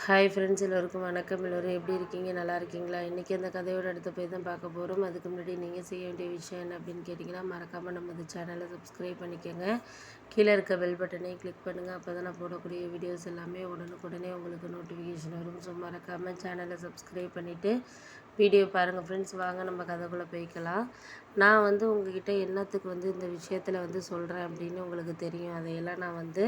Hi friends, எல்லோருக்கும் வணக்கம். எல்லோரும் எப்படி இருக்கீங்க? நல்லா இருக்கீங்களா? இன்றைக்கி அந்த கதையோட அடுத்த போய் தான் பார்க்க போகிறோம். அதுக்கு முன்னாடி நீங்கள் செய்ய வேண்டிய விஷயம் என்ன அப்படின்னு கேட்டிங்கன்னா, மறக்காமல் நம்ம சேனலை சப்ஸ்கிரைப் பண்ணிக்கோங்க. கீழே இருக்க பெல் பட்டனையும் கிளிக் பண்ணுங்கள். அப்போ தான் நான் போடக்கூடிய வீடியோஸ் எல்லாமே உடனுக்குடனே உங்களுக்கு நோட்டிஃபிகேஷன் வரும். ஸோ மறக்காமல் சேனலை சப்ஸ்கிரைப் பண்ணிவிட்டு வீடியோ பாருங்கள் ஃப்ரெண்ட்ஸ். வாங்க நம்ம கதைக்குள்ளே போய்க்கலாம். நான் உங்ககிட்ட என்னத்துக்கு இந்த விஷயத்தில் சொல்கிறேன் அப்படின்னு உங்களுக்கு தெரியும். அதையெல்லாம் நான்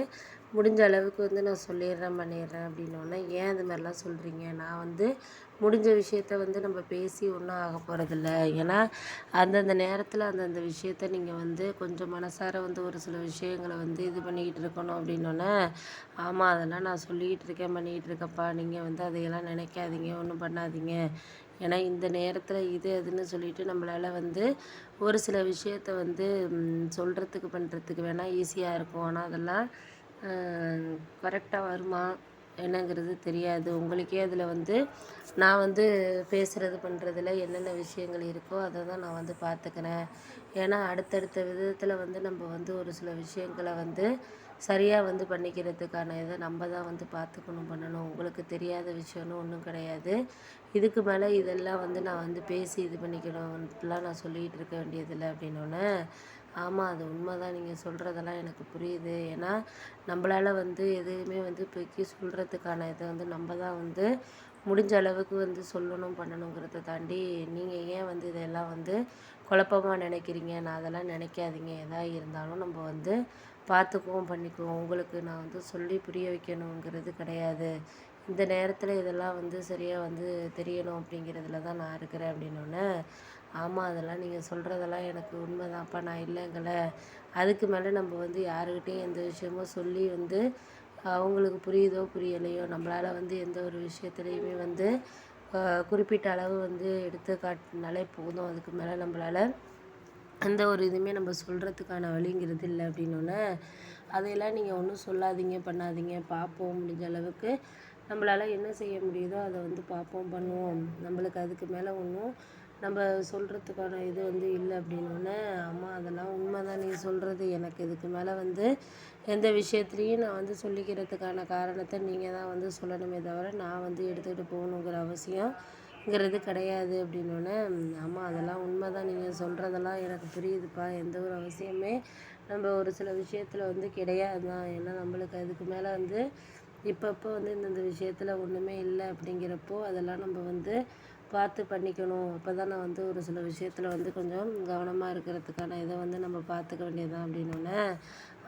முடிஞ்ச அளவுக்கு நான் சொல்லிடுறேன், பண்ணிடுறேன் அப்படின்னோடனே, ஏன் அது மாதிரிலாம் சொல்கிறீங்க? நான் முடிஞ்ச விஷயத்த நம்ம பேசி ஒன்றும் ஆக போகிறதில்ல. ஏன்னா அந்தந்த நேரத்தில் அந்தந்த விஷயத்த நீங்கள் கொஞ்சம் மனசார ஒரு சில விஷயங்களை இது பண்ணிக்கிட்டு இருக்கணும் அப்படின்னோடனே, ஆமாம் அதெல்லாம் நான் சொல்லிக்கிட்டு இருக்கேன், பண்ணிக்கிட்டு இருக்கப்பா. நீங்கள் அதையெல்லாம் நினைக்காதீங்க, ஒன்றும் பண்ணாதீங்க. ஏன்னா இந்த நேரத்தில் இது அதுன்னு சொல்லிட்டு நம்மளால் ஒரு சில விஷயத்த சொல்கிறதுக்கு பண்ணுறதுக்கு வேணால் ஈஸியாக இருக்கும். ஆனால் அதெல்லாம் கரெக்டாக வருமா என்னங்கிறது தெரியாது. உங்களுக்கே அதில் நான் பேசுகிறது பண்ணுறதுல என்னென்ன விஷயங்கள் இருக்கோ அதை தான் நான் பார்த்துக்கிறேன். ஏன்னா அடுத்தடுத்த விதத்தில் நம்ம ஒரு சில விஷயங்களை சரியாக பண்ணிக்கிறதுக்கான இதை நம்ம தான் பார்த்துக்கணும், பண்ணணும். உங்களுக்கு தெரியாத விஷயம்னு ஒன்றும் கிடையாது. இதுக்கு மேலே இதெல்லாம் நான் பேசி இது பண்ணிக்கணும்லாம் நான் சொல்லிகிட்டு இருக்க வேண்டியதில்லை அப்படின்னோடனே, ஆமாம் அது உண்மை தான், நீங்கள் சொல்கிறதெல்லாம் எனக்கு புரியுது. ஏன்னா நம்மளால் எதுவுமே இப்போக்கி சொல்கிறதுக்கான இதை நம்ம தான் முடிஞ்ச அளவுக்கு சொல்லணும், பண்ணணுங்கிறத தாண்டி நீங்கள் ஏன் இதெல்லாம் குழப்பமாக நினைக்கிறீங்க? நான் அதெல்லாம் நினைக்காதீங்க. எதாக இருந்தாலும் நம்ம பார்த்துக்குவோம், பண்ணிக்குவோம். உங்களுக்கு நான் சொல்லி புரிய வைக்கணுங்கிறது கிடையாது. இந்த நேரத்தில் இதெல்லாம் சரியாக தெரியணும் அப்படிங்கிறதுல தான் நான் இருக்கிறேன் அப்படின்னோடனே, ஆமாம் அதெல்லாம் நீங்கள் சொல்கிறதெல்லாம் எனக்கு உண்மை தான்ப்பா, நான் இல்லைங்கள. அதுக்கு மேலே நம்ம யாருக்கிட்டேயும் எந்த விஷயமும் சொல்லி அவங்களுக்கு புரியுதோ புரியலையோ, நம்மளால் எந்த ஒரு விஷயத்துலையுமே குறிப்பிட்ட அளவு எடுத்து காட்டினாலே போதும். அதுக்கு மேலே நம்மளால் எந்த ஒரு இதுவுமே நம்ம சொல்கிறதுக்கான வழிங்கிறது இல்லை அப்படின்னோடனே, அதையெல்லாம் நீங்கள் ஒன்றும் சொல்லாதீங்க, பண்ணாதீங்க. பார்ப்போம், முடிஞ்ச அளவுக்கு நம்மளால் என்ன செய்ய முடியுதோ அதை பார்ப்போம், பண்ணுவோம். நம்மளுக்கு அதுக்கு மேலே ஒன்றும் நம்ம சொல்கிறதுக்கான இது இல்லை அப்படின்னோடனே, ஆமாம் அதெல்லாம் உண்மை தான் நீங்கள் சொல்கிறது. எனக்கு இதுக்கு மேலே எந்த விஷயத்துலையும் நான் சொல்லிக்கிறதுக்கான காரணத்தை நீங்கள் தான் சொல்லணுமே தவிர, நான் எடுத்துக்கிட்டு போகணுங்கிற அவசியங்கிறது கிடையாது அப்படின்னோடனே, ஆமாம் அதெல்லாம் உண்மை தான், நீங்கள் சொல்கிறதெல்லாம் எனக்கு புரியுதுப்பா. எந்த ஒரு அவசியமே நம்ம ஒரு சில விஷயத்தில் கிடையாது தான். ஏன்னா நம்மளுக்கு அதுக்கு மேலே இப்பப்போ இந்தந்த விஷயத்தில் ஒன்றுமே இல்லை அப்படிங்கிறப்போ, அதெல்லாம் நம்ம பார்த்து பண்ணிக்கணும். அப்போ தான் நான் ஒரு சில விஷயத்தில் கொஞ்சம் கவனமாக இருக்கிறதுக்கான இதை நம்ம பார்த்துக்க வேண்டியது தான் அப்படின்னோடனே,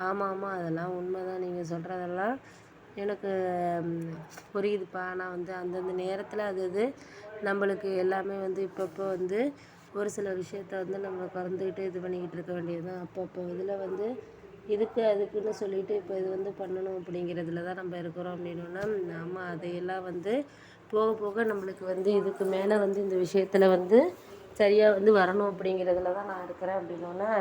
ஆமாம் ஆமாம் அதெல்லாம் உண்மை தான், நீங்கள் சொல்கிறதெல்லாம் எனக்கு புரியுதுப்பா. ஆனால் அந்தந்த நேரத்தில் அது அது நம்மளுக்கு எல்லாமே இப்பப்போ ஒரு சில விஷயத்த நம்ம கறந்துக்கிட்டு இது பண்ணிக்கிட்டு இருக்க வேண்டியது தான். அப்பப்போ இதில் இதுக்கு அதுக்குன்னு சொல்லிட்டு இப்போ இது பண்ணணும் அப்படிங்கிறதுல தான் நம்ம இருக்கிறோம் அப்படின்னோன்னா, ஆமாம் அதையெல்லாம் போக போக நம்மளுக்கு இதுக்கு மேலே இந்த விஷயத்தில் சரியாக வரணும் அப்படிங்கிறதுல தான் நான் இருக்கிறேன் அப்படின்னோன்னே,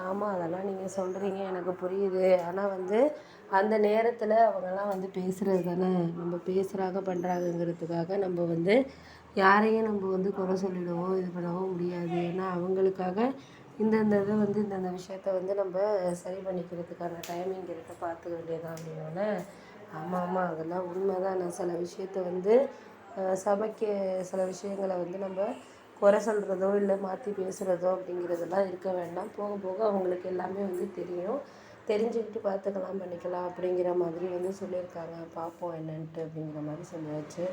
ஆமாம் அதெல்லாம் நீங்கள் சொல்கிறீங்க எனக்கு புரியுது. ஆனால் அந்த நேரத்தில் அவங்கெல்லாம் பேசுகிறது தானே. நம்ம பேசுகிறாங்க, பண்ணுறாங்கங்கிறதுக்காக நம்ம யாரையும் நம்ம குறை சொல்லிடவோ இது பண்ணவோ முடியாது. ஏன்னா அவங்களுக்காக இந்தந்த இதை இந்தந்த விஷயத்த நம்ம சரி பண்ணிக்கிறதுக்கான டைமிங் இருக்க பார்த்துக்க வேண்டியதான் அப்படின்னோடனே, ஆமாம் ஆமாம் அதெல்லாம் உண்மை தான். நான் சில விஷயத்த சமைக்க சில விஷயங்களை நம்ம குறை சொல்கிறதோ இல்லை மாற்றி பேசுகிறதோ அப்படிங்கிறதெல்லாம் இருக்க வேண்டாம். போக போக அவங்களுக்கு எல்லாமே தெரியும். தெரிஞ்சுக்கிட்டு பார்த்துக்கலாம், பண்ணிக்கலாம் அப்படிங்கிற மாதிரி சொல்லியிருக்காங்க. பார்ப்போம் என்னன்ட்டு அப்படிங்கிற மாதிரி சொல்லியாச்சு.